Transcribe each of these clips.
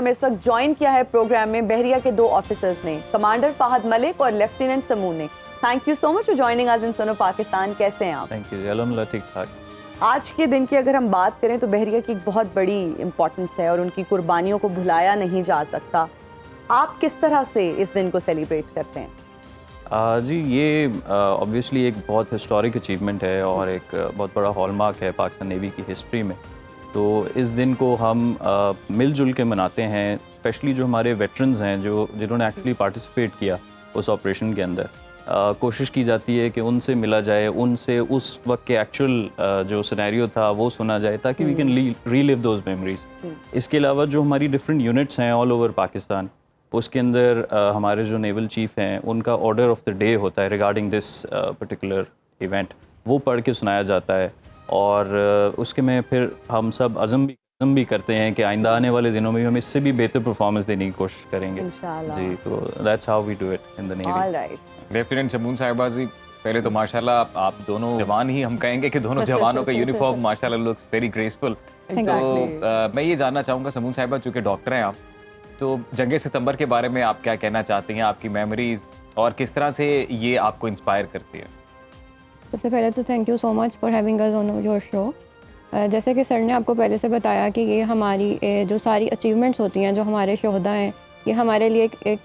हमें इस वक्त ज्वाइन किया है प्रोग्राम में बहरिया के 2 ऑफिसर्स ने, कमांडर फहद मलिक और लेफ्टिनेंट समून ने। Thank you so much for joining us in Suno Pakistan. कैसे हैं आप? थैंक यू, अल्हम्दुलिल्लाह ठीक ठाक। आज के दिन की अगर हम बात करें तो बहरिया की एक बहुत बड़ी इंपॉर्टेंस है और उनकी कुर्बानियों को भुलाया नहीं जा सकता। आप किस तरह से इस दिन को सेलिब्रेट करते हैं? जी, ये ऑब्वियसली एक बहुत हिस्टोरिक अचीवमेंट है और एक बहुत बड़ा हॉलमार्क है पाकिस्तान नेवी की हिस्ट्री में। तो इस दिन को हम मिलजुल के मनाते हैं, स्पेशली जो हमारे वेटरन्स हैं जिन्होंने एक्चुअली पार्टिसिपेट किया उस ऑपरेशन के अंदर। कोशिश की जाती है कि उनसे मिला जाए, उनसे उस वक्त के एक्चुअल जो सिनेरियो था वो सुना जाए ताकि we can relive those memories. इसके अलावा जो हमारी डिफरेंट यूनिट्स हैं ऑल ओवर पाकिस्तान, उसके अंदर हमारे जो नेवल चीफ़ हैं उनका ऑर्डर ऑफ द डे होता है रिगार्डिंग दिस पर्टिकुलर इवेंट, वो पढ़ के सुनाया जाता है और उसके में फिर हम सब अज़म भी करते हैं कि आइंदा आने वाले दिनों में हम इससे भी बेहतर परफॉर्मेंस देने की कोशिश करेंगे जी। तो that's how we do it in the navy. Alright. Lieutenant Samoon साहिबा जी, पहले तो माशाल्लाह आप दोनों जवान ही, हम कहेंगे कि दोनों जवानों का यूनिफॉर्म माशाल्लाह लुक्स वेरी ग्रेसफुल। तो मैं ये जानना चाहूँगा समून साहिबा, चूँकि डॉक्टर हैं आप, तो जंग सितंबर के बारे में आप क्या कहना चाहती हैं, आपकी मेमोरीज और किस तरह से ये आपको इंस्पायर करती है? सबसे पहले तो thank you so much for having us on your show. जैसे कि सर ने आपको पहले से बताया कि ये हमारी जो सारी अचीवमेंट्स होती हैं, जो हमारे शोहदा हैं, ये हमारे लिए एक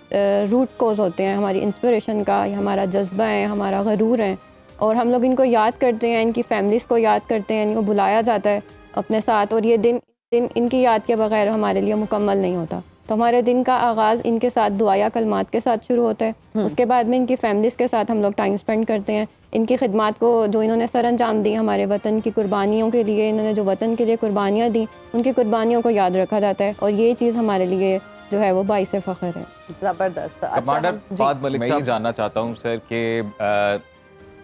रूट कोज होते हैं, हमारी इंस्पिरेशन का, ये हमारा जज्बा है, हमारा गरूर है और हम लोग इनको याद करते हैं, इनकी फैमिलीज़ को याद करते हैं, इनको बुलाया जाता है अपने साथ और ये दिन इनकी याद के बगैर हमारे लिए मुकम्मल नहीं होता। तो हमारे दिन का आगाज़ इनके साथ दुआया कलमात के साथ शुरू होता है। उसके बाद में इनकी फैमिलीज़ के साथ हम लोग टाइम स्पेंड करते हैं। इनकी खिदमात को जो इन्होंने सर अंजाम दी, हमारे वतन की कुर्बानियों के लिए, इन्होंने जो वतन के लिए कुर्बानियाँ दी, उनकी कुर्बानियों को याद रखा जाता है और ये चीज़ हमारे लिए जो है वो बाइसे फ़ख्र है। ज़बरदस्त। कमांडर फहद मलिक, मैं ये जानना चाहता हूँ सर कि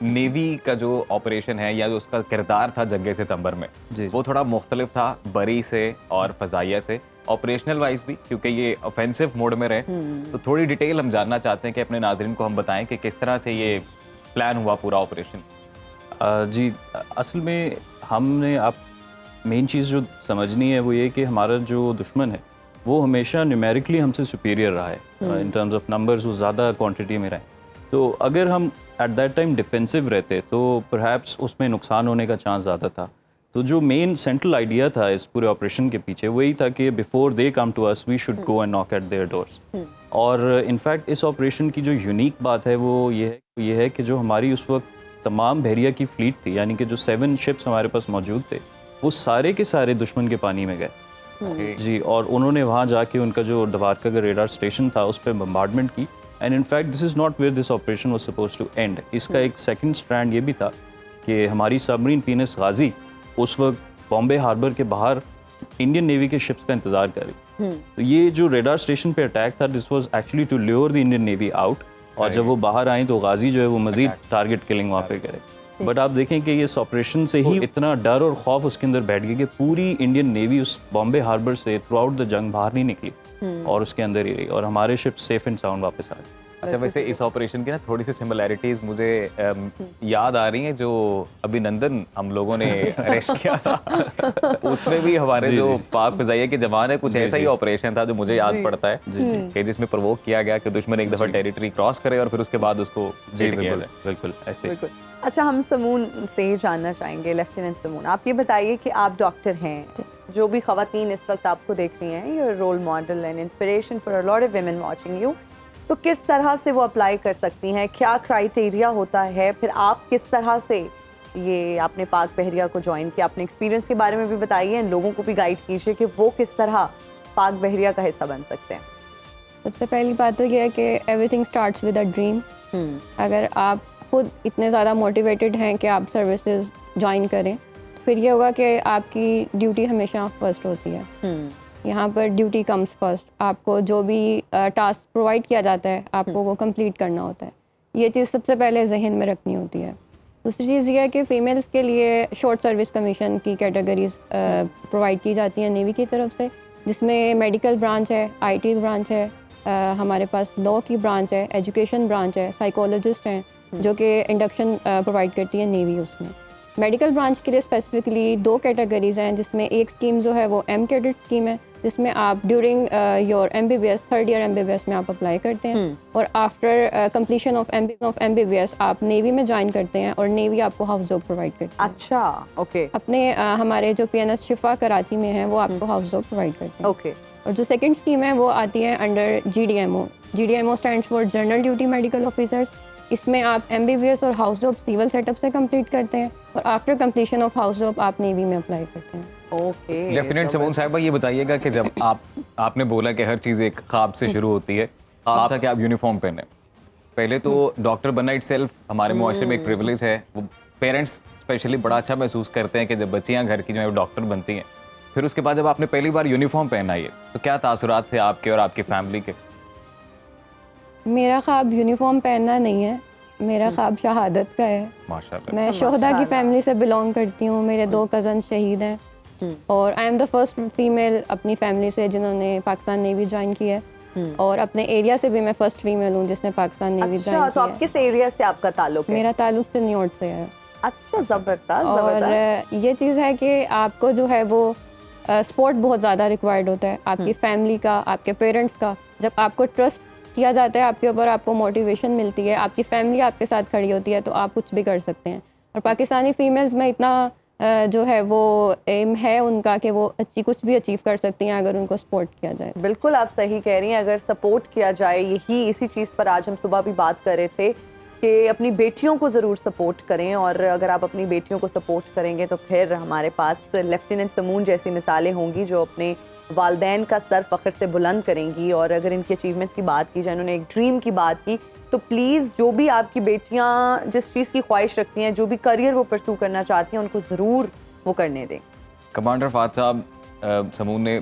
नेवी का जो ऑपरेशन है या जो उसका किरदार था जंग सितंबर में, वो थोड़ा मुख्तलिफ था बरी से और फ़ज़ाइया से, ऑपरेशनल वाइज भी, क्योंकि ये ऑफेंसिव मोड में रहे। तो थोड़ी डिटेल हम जानना चाहते हैं कि अपने नाज़रीन को हम बताएं कि किस तरह से ये प्लान हुआ पूरा ऑपरेशन। जी, असल में हमने आप मेन चीज़ जो समझनी है वो ये कि हमारा जो दुश्मन है वो हमेशा न्यूमेरिकली हमसे सुपीरियर रहा है इन टर्म्स ऑफ नंबर्स, वो ज़्यादा क्वांटिटी में रहे। तो अगर हम एट दैट टाइम डिफेंसिव रहते तो परहैप्स उसमें नुकसान होने का चांस ज़्यादा था। तो जो मेन सेंट्रल आइडिया था इस पूरे ऑपरेशन के पीछे वही था कि before they come to us we should go and knock at their doors. और इनफैक्ट इस ऑपरेशन की जो यूनिक बात है वो ये है कि जो हमारी उस वक्त तमाम बहरिया की फ्लीट थी, यानी कि जो 7 शिप्स हमारे पास मौजूद थे, वो सारे के सारे दुश्मन के पानी में गए जी। और उन्होंने वहाँ जाके उनका जो दवारका का रेडार स्टेशन था उस पर बम्बार्डमेंट की। And in fact this is not where this operation was supposed to end. इसका एक सेकंड स्ट्रैंड ये भी था कि हमारी सबमरीन पीनस गाजी उस वक्त बॉम्बे हार्बर के बाहर इंडियन नेवी के शिप्स का इंतज़ार कर रही। तो ये जो रेडार स्टेशन पे अटैक था, this was actually to lure the Indian navy out, और जब वो बाहर आई तो गाजी जो है वो मजीद टारगेट किलिंग वहाँ पे करे। बट आप देखें कि इस ऑपरेशन से ही इतना डर और खौफ उसके अंदर बैठ गया कि पूरी इंडियन नेवी उस बॉम्बे हार्बर से थ्रू आउट द जंग बाहर नहीं निकली और उसके अंदर ही रही और हमारे शिप सेफ एंड साउंड वापस आ गए। अच्छा, वैसे इस ऑपरेशन की ना थोड़ी सी सिमिलैरिटीज मुझे याद आ रही हैं जो अभिनंदन हम लोगों ने अरेस्ट किया था उसमें भी हमारे जो पाक फ़ज़ाइया के जवान है, कुछ ऐसा ही ऑपरेशन था जो मुझे याद पड़ता है कि जिसमें प्रवोक किया गया कि दुश्मन एक दफ़ा टेरिटरी क्रॉस करे और फिर उसके बाद उसको हिट किया जाए। बिल्कुल ऐसे। अच्छा, हम समून से जानना चाहेंगे, लेफ्टिनेंट समून, आप ये बताइए कि आप डॉक्टर हैं, जो भी ख़वातीन इस वक्त आपको देख रही हैं, your role model and inspiration for a lot of women watching you, तो किस तरह से वो अप्लाई कर सकती हैं, क्या क्राइटेरिया होता है, फिर आप किस तरह से ये आपने पाक बहरिया को ज्वाइन किया, अपने एक्सपीरियंस के बारे में भी बताइए, लोगों को भी गाइड कीजिए कि वो किस तरह पाक बहरिया का हिस्सा बन सकते हैं। सबसे पहली बात तो ये है कि everything starts with a dream. अगर आप खुद इतने ज़्यादा मोटिवेटेड हैं कि आप सर्विसेज ज्वाइन करें, तो फिर ये होगा कि आपकी ड्यूटी हमेशा फर्स्ट होती है। यहाँ पर ड्यूटी कम्स फर्स्ट। आपको जो भी टास्क प्रोवाइड किया जाता है आपको वो कंप्लीट करना होता है। ये चीज़ सबसे पहले जहन में रखनी होती है। दूसरी चीज़ ये है कि फ़ीमेल्स के लिए शॉर्ट सर्विस कमीशन की कैटेगरीज प्रोवाइड की जाती हैं नेवी की तरफ से, जिसमें मेडिकल ब्रांच है, IT ब्रांच है, हमारे पास लॉ की ब्रांच है, एजुकेशन ब्रांच है, साइकोलॉजिस्ट हैं जो कि इंडक्शन प्रोवाइड करती है नेवी। उसमें मेडिकल ब्रांच के लिए स्पेसिफिकली 2 कैटेगरीज़ हैं, जिसमें एक स्कीम जो है वो M कैडेट स्कीम है जिसमें आप during your MBBS 3rd year MBBS में आप अप्लाई करते हैं और आफ्टर कंप्लीशन ऑफ MBBS आप नेवी में ज्वाइन करते हैं और नेवी आपको हाउस जॉब प्रोवाइड करती है। अच्छा, ओके अपने हमारे जो PNS शिफा कराची में है वो आपको हाउस जॉब प्रोवाइड करते हैं। ओके। और जो सेकंड स्कीम है वो आती है under GDMO stands for general duty medical officers. इसमें आप MBBS और हाउस जॉब सिविल सेटअप से कंप्लीट करते हैं और after completion of house job आप नेवी में अप्लाई करते हैं। ओके। लेफ्टिनेंट समून साहिबा, ये बताइएगा कि जब आपने बोला कि हर चीज़ एक ख्वाब से शुरू होती है, ख्वाब था कि आप यूनिफॉर्म पहने। पहले तो डॉक्टर बनना इटसेल्फ हमारे मुआशरे में एक प्रिविलेज है। वो पेरेंट्स स्पेशली बड़ा अच्छा महसूस करते हैं कि जब बच्चियाँ घर की जो है वो डॉक्टर बनती हैं। फिर उसके बाद जब आपने पहली बार यूनिफॉर्म पहना है तो क्या तासुरात थे आपके और आपकी फैमिली के? मेरा ख्वाब यूनिफॉर्म पहनना नहीं है, मेरा ख्वाब शहादत का है। माशाल्लाह। मैं शोहदा की फैमिली से बिलोंग करती हूँ। मेरे 2 कज़न शहीद हैं और I am the first female अपनी फैमिली से जिन्होंने पाकिस्तान नेवी ज्वाइन की है और अपने एरिया से भी मैं फर्स्ट फीमेल हूँ जिसने पाकिस्तान नेवी ज्वाइन अच्छा, की तो है। आप किस एरिया से आपका ताल्लुक है? मेरा ताल्लुक सिन्योट से है। अच्छा, जबरदस्त और जबरदस्त। ये चीज़ है कि आपको जो है वो सपोर्ट बहुत ज़्यादा रिक्वायर्ड होता है आपकी फैमिली का, आपके पेरेंट्स का। जब आपको ट्रस्ट किया जाता है आपके ऊपर, आपको मोटिवेशन मिलती है, आपकी फैमिली आपके साथ खड़ी होती है, तो आप कुछ भी कर सकते हैं। और पाकिस्तानी फीमेल्स में इतना जो है वो एम है उनका कि वो कुछ भी अचीव कर सकती हैं अगर उनको सपोर्ट किया जाए। बिल्कुल आप सही कह रही हैं, अगर सपोर्ट किया जाए। यही इसी चीज़ पर आज हम सुबह भी बात कर रहे थे कि अपनी बेटियों को ज़रूर सपोर्ट करें, और अगर आप अपनी बेटियों को सपोर्ट करेंगे तो फिर हमारे पास लेफ्टिनेंट समून जैसी मिसालें होंगी जो अपने वालदैन का सर फ़ख्र से बुलंद करेंगी। और अगर इनकी अचीवमेंट्स की बात की जाए, उन्होंने एक ड्रीम की बात की, तो प्लीज़ जो भी आपकी बेटियां जिस चीज़ की ख्वाहिश रखती हैं, जो भी करियर वो परस्यू करना चाहती हैं, उनको ज़रूर वो करने दें। कमांडर फात साहब, समून ने,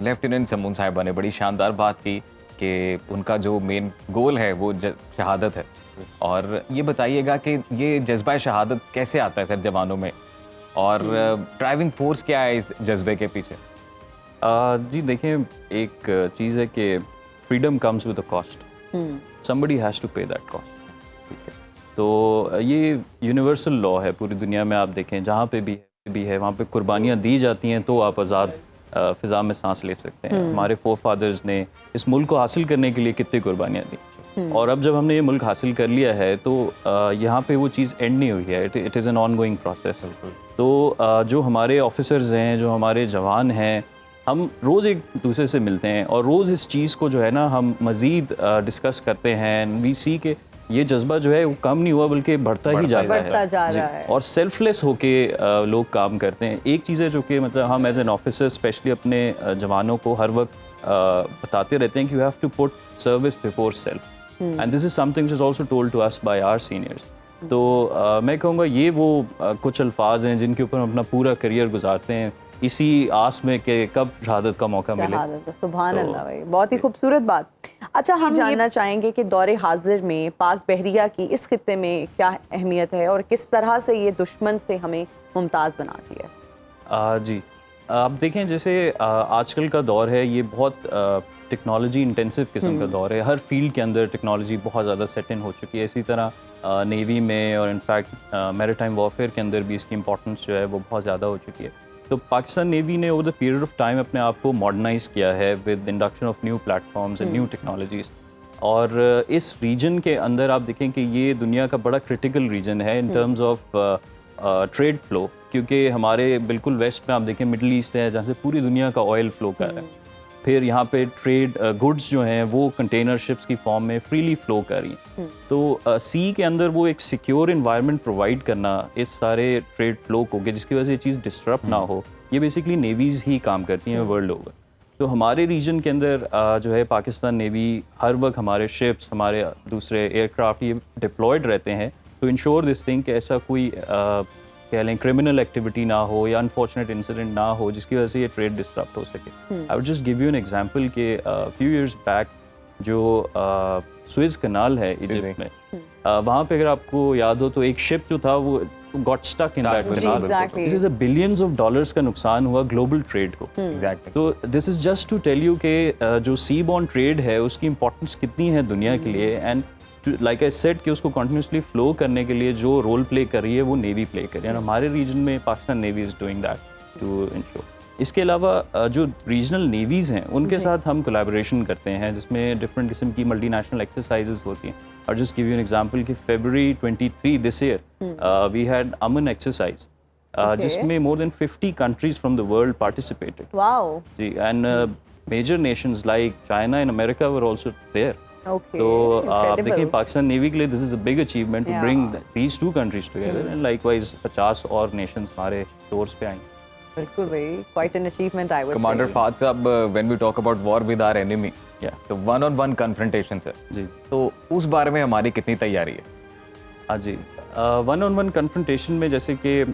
लेफ्टिनेंट समून साहिबा ने बड़ी शानदार बात की कि उनका जो मेन गोल है वो शहादत है। और ये बताइएगा कि ये जज्बा शहादत कैसे आता है सर जवानों में, और ड्राइविंग फोर्स क्या है इस जज्बे के पीछे? जी देखिए, एक चीज़ है कि freedom comes with a cost, somebody has to pay that cost. ठीक है, तो ये यूनिवर्सल लॉ है पूरी दुनिया में। आप देखें जहाँ पे भी है वहाँ पे कुर्बानियाँ दी जाती हैं तो आप आज़ाद फ़िज़ा में सांस ले सकते हैं। हमारे फोर फादर्स ने इस मुल्क को हासिल करने के लिए कितनी कुर्बानियाँ दी, और अब जब हमने ये मुल्क हासिल कर लिया है तो यहाँ पे वो चीज़ एंड नहीं हुई है। It is an on going process. तो जो हमारे ऑफिसर्स हैं, जो हमारे जवान हैं, हम रोज़ एक दूसरे से मिलते हैं और रोज़ इस चीज़ को जो है ना हम मज़ीद डिस्कस करते हैं। वी सी के ये जज्बा जो है वो कम नहीं हुआ बल्कि बढ़ता ही जा रहा है। और सेल्फलेस होके लोग काम करते हैं। एक चीज़ है जो कि मतलब हम एज एन ऑफिसर स्पेशली अपने जवानों को हर वक्त बताते रहते हैं कि you have to put service before self, and this is something is also told to us by our seniors. तो मैं कहूँगा ये वो कुछ अल्फाज हैं जिनके ऊपर हम अपना पूरा करियर गुजारते हैं, इसी आस में कि कब शहादत का मौका मिले। सुभान अल्लाह भाई, बहुत ही खूबसूरत बात। अच्छा, हम जानना चाहेंगे कि दौरे हाजिर में पाक बहरिया की इस खित्ते में क्या अहमियत है और किस तरह से ये दुश्मन से हमें मुमताज़ बनाती है? जी, आप देखें जैसे आजकल का दौर है, ये बहुत टेक्नोलॉजी इंटेंसिव किस्म का दौर है। हर फील्ड के अंदर टेक्नोलॉजी बहुत ज़्यादा सेट इन हो चुकी है। इसी तरह नेवी में और इनफैक्ट मैरीटाइम वॉरफेयर के अंदर भी इसकी इंपॉर्टेंस जो है वो बहुत ज़्यादा हो चुकी है। तो पाकिस्तान नेवी ने over the period of time अपने आप को मॉडर्नाइज किया है with induction of new platforms and new technologies. और इस रीजन के अंदर आप देखें कि ये दुनिया का बड़ा क्रिटिकल रीजन है in terms of trade flow, क्योंकि हमारे बिल्कुल वेस्ट में आप देखें मिडल ईस्ट है जहाँ से पूरी दुनिया का ऑयल फ्लो कर रहा है। फिर यहाँ पे ट्रेड गुड्स जो हैं वो कंटेनर शिप्स की फॉर्म में फ्रीली फ्लो कर रही हैं। तो सी के अंदर वो एक सिक्योर इन्वायरमेंट प्रोवाइड करना इस सारे ट्रेड फ्लो को, कि जिसकी वजह से ये चीज़ डिस्टर्ब ना हो, ये बेसिकली नेवीज़ ही काम करती हैं वर्ल्ड ओवर। तो हमारे रीजन के अंदर जो है पाकिस्तान नेवी हर वक्त हमारे शिप्स, हमारे दूसरे एयरक्राफ्ट ये डिप्लॉयड रहते हैं टू इंश्योर दिस थिंग कि ऐसा कोई कह लें क्रिमिनल एक्टिविटी ना हो या अनफॉर्चुनेट इंसिडेंट ना हो जिसकी वजह से ये ट्रेड डिस्टर्ब हो सके। I would just give you an example कि फ्यू इयर्स बैक जो सुएज कनाल है इजिप्ट में, वहाँ पे अगर आपको याद हो तो एक शिप जो था वो got stuck in that canal. This is billions of dollars का नुकसान हुआ ग्लोबल ट्रेड को। तो this is just to tell you कि जो सी बॉर्न ट्रेड है उसकी इंपॉर्टेंस कितनी है दुनिया के लिए, एंड लाइक आई सेड कि उसको कंटिन्यूसली फ्लो करने के लिए जो रोल प्ले कर रही है वो नेवी प्ले कर रही है। हमारे रीजन में Pakistan navy is doing that to ensure. इसके अलावा जो रीजनल नेवीज़ हैं उनके साथ हम कोलैबोरेशन करते हैं, जिसमें डिफरेंट किस्म की मल्टीनेशनल एक्सरसाइजेज होती हैं. और just give you an example कि February 23 this year we had Aman exercise जिसमें more than 50 countries from the world participated. Wow. जी. And major nations like China and America were also there. Okay. तो आप Incredible. देखिए Pakistan navy के लिए this is a big achievement to Yeah. Bring these two countries together, and likewise 50 और Nations हमारे shores पे आएंगे. बिल्कुल भाई, quite an achievement I would commander say. Fahad साहब, when we talk about war with our enemy, Yeah. तो one on one confrontation है जी. तो उस बारे में हमारी कितनी तैयारी है? हाँ जी. वन ऑन वन कन्फ्रंटेशन में जैसे कि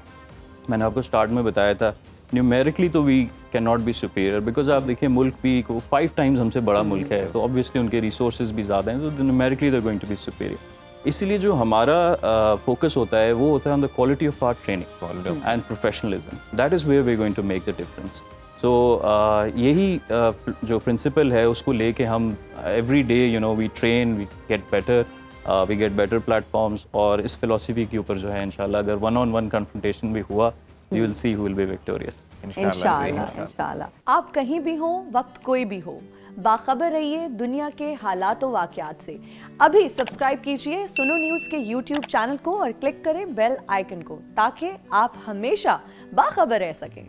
मैंने आपको स्टार्ट में बताया था, न्यूमेरिकली तो we can not be superior, because आप देखिए मुल्क भी 5 टाइम्स हमसे बड़ा मुल्क है, तो ऑब्वियसली उनके रिसोर्सेज भी ज़्यादा हैं, तो numerically they are going to be superior. इसलिए जो हमारा फोकस होता है वो होता है on the quality of our training and professionalism. That is where we are going to make the difference. So यही जो प्रिंसिपल है उसको लेके हम every day you know we train, we get better, we get better platforms. और इस philosophy के ऊपर जो है इंशाल्लाह अगर वन ऑन वन कन्फ्रंटेशन भी हुआ, you will see who will be victorious. इंशाल्लाह. आप कहीं भी हो, वक्त कोई भी हो, बाखबर रहिए दुनिया के हालात व वाक़यात से. अभी सब्सक्राइब कीजिए सुनो न्यूज़ के YouTube चैनल को और क्लिक करें बेल आइकन को, ताकि आप हमेशा बाखबर रह सकें.